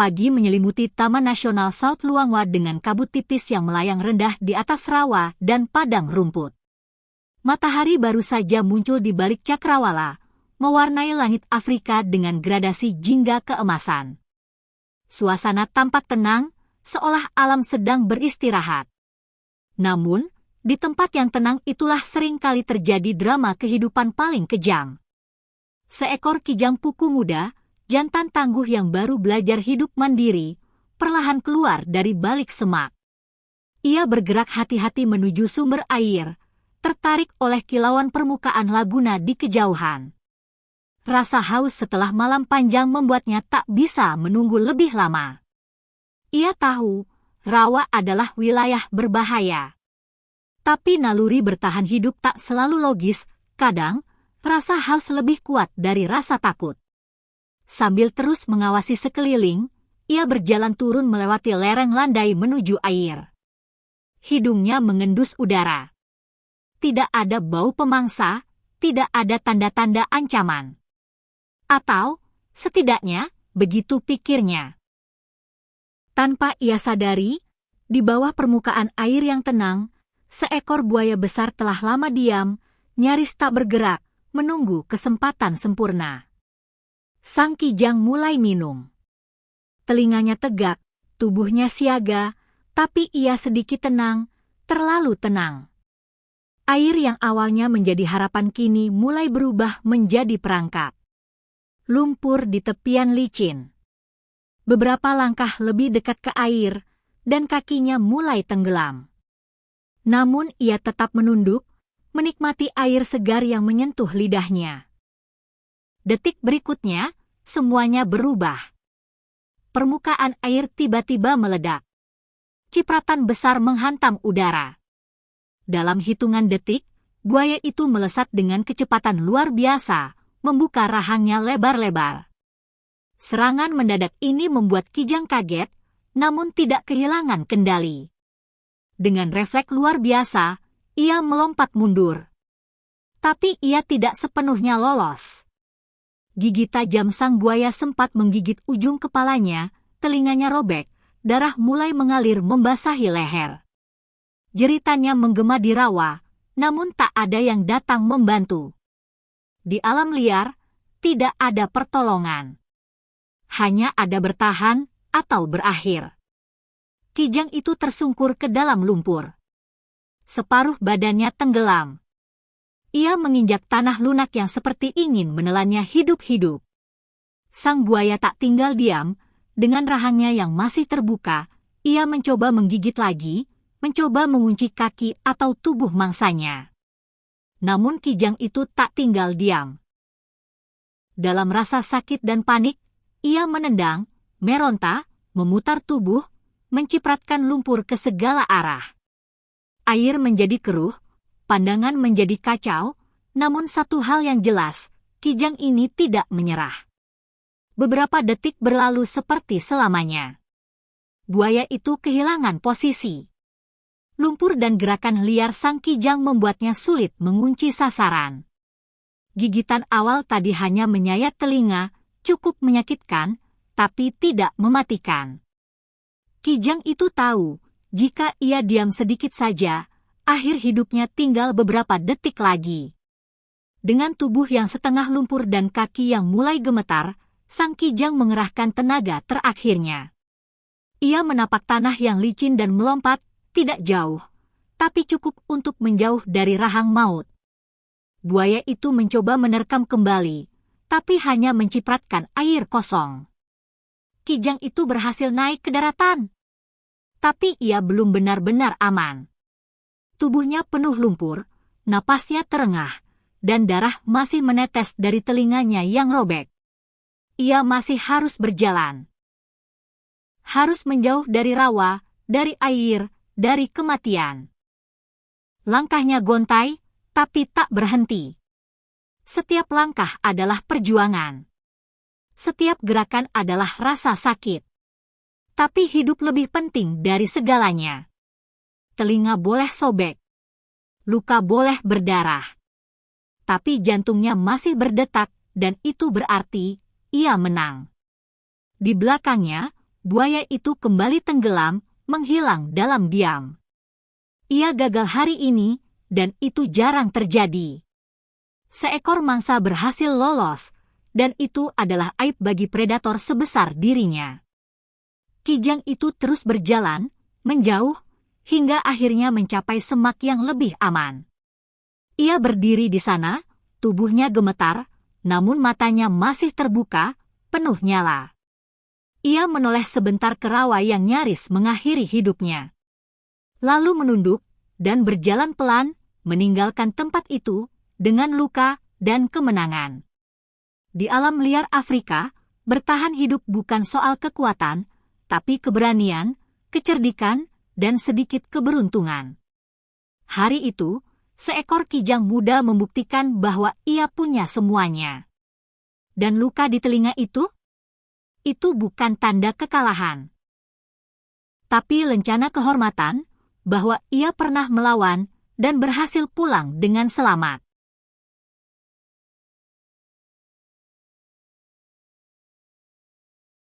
pagi menyelimuti Taman Nasional South Luangwa dengan kabut tipis yang melayang rendah di atas rawa dan padang rumput. Matahari baru saja muncul di balik cakrawala, mewarnai langit Afrika dengan gradasi jingga keemasan. Suasana tampak tenang, seolah alam sedang beristirahat. Namun, di tempat yang tenang itulah seringkali terjadi drama kehidupan paling kejam. Seekor kijang puku muda, jantan tangguh yang baru belajar hidup mandiri, perlahan keluar dari balik semak. Ia bergerak hati-hati menuju sumber air, tertarik oleh kilauan permukaan laguna di kejauhan. Rasa haus setelah malam panjang membuatnya tak bisa menunggu lebih lama. Ia tahu, rawa adalah wilayah berbahaya. Tapi naluri bertahan hidup tak selalu logis, kadang, rasa haus lebih kuat dari rasa takut. Sambil terus mengawasi sekeliling, ia berjalan turun melewati lereng landai menuju air. Hidungnya mengendus udara. Tidak ada bau pemangsa, tidak ada tanda-tanda ancaman. Atau, setidaknya, begitu pikirnya. Tanpa ia sadari, di bawah permukaan air yang tenang, seekor buaya besar telah lama diam, nyaris tak bergerak, menunggu kesempatan sempurna. Sang kijang mulai minum. Telinganya tegak, tubuhnya siaga, tapi ia sedikit tenang, terlalu tenang. Air yang awalnya menjadi harapan kini mulai berubah menjadi perangkap. Lumpur di tepian licin. Beberapa langkah lebih dekat ke air, dan kakinya mulai tenggelam. Namun ia tetap menunduk, menikmati air segar yang menyentuh lidahnya. Detik berikutnya, semuanya berubah. Permukaan air tiba-tiba meledak. Cipratan besar menghantam udara. Dalam hitungan detik, buaya itu melesat dengan kecepatan luar biasa, membuka rahangnya lebar-lebar. Serangan mendadak ini membuat Kijang kaget, namun tidak kehilangan kendali. Dengan refleks luar biasa, ia melompat mundur. Tapi ia tidak sepenuhnya lolos. Gigi tajam sang buaya sempat menggigit ujung kepalanya, telinganya robek, darah mulai mengalir membasahi leher. Jeritannya menggema di rawa, namun tak ada yang datang membantu. Di alam liar, tidak ada pertolongan. Hanya ada bertahan atau berakhir. Kijang itu tersungkur ke dalam lumpur. Separuh badannya tenggelam. Ia menginjak tanah lunak yang seperti ingin menelannya hidup-hidup. Sang buaya tak tinggal diam, dengan rahangnya yang masih terbuka, ia mencoba menggigit lagi, mencoba mengunci kaki atau tubuh mangsanya. Namun kijang itu tak tinggal diam. Dalam rasa sakit dan panik, ia menendang, meronta, memutar tubuh, mencipratkan lumpur ke segala arah. Air menjadi keruh, pandangan menjadi kacau, namun satu hal yang jelas, kijang ini tidak menyerah. Beberapa detik berlalu seperti selamanya. Buaya itu kehilangan posisi. Lumpur dan gerakan liar sang kijang membuatnya sulit mengunci sasaran. Gigitan awal tadi hanya menyayat telinga, cukup menyakitkan, tapi tidak mematikan. Kijang itu tahu, jika ia diam sedikit saja, akhir hidupnya tinggal beberapa detik lagi. Dengan tubuh yang setengah lumpur dan kaki yang mulai gemetar, sang kijang mengerahkan tenaga terakhirnya. Ia menapak tanah yang licin dan melompat, tidak jauh, tapi cukup untuk menjauh dari rahang maut. Buaya itu mencoba menerkam kembali, tapi hanya mencipratkan air kosong. Kijang itu berhasil naik ke daratan. Tapi ia belum benar-benar aman. Tubuhnya penuh lumpur, napasnya terengah, dan darah masih menetes dari telinganya yang robek. Ia masih harus berjalan. Harus menjauh dari rawa, dari air, dari kematian. Langkahnya gontai, tapi tak berhenti. Setiap langkah adalah perjuangan. Setiap gerakan adalah rasa sakit. Tapi hidup lebih penting dari segalanya. Telinga boleh sobek. Luka boleh berdarah. Tapi jantungnya masih berdetak, dan itu berarti ia menang. Di belakangnya, buaya itu kembali tenggelam, menghilang dalam diam. Ia gagal hari ini, dan itu jarang terjadi. Seekor mangsa berhasil lolos, dan itu adalah aib bagi predator sebesar dirinya. Kijang itu terus berjalan, menjauh, hingga akhirnya mencapai semak yang lebih aman. Ia berdiri di sana, tubuhnya gemetar, namun matanya masih terbuka, penuh nyala. Ia menoleh sebentar ke rawa yang nyaris mengakhiri hidupnya. Lalu menunduk, dan berjalan pelan, meninggalkan tempat itu, dengan luka dan kemenangan. Di alam liar Afrika, bertahan hidup bukan soal kekuatan, tapi keberanian, kecerdikan, dan sedikit keberuntungan. Hari itu, seekor kijang muda membuktikan bahwa ia punya semuanya. Dan luka di telinga itu bukan tanda kekalahan, tapi lencana kehormatan, bahwa ia pernah melawan dan berhasil pulang dengan selamat.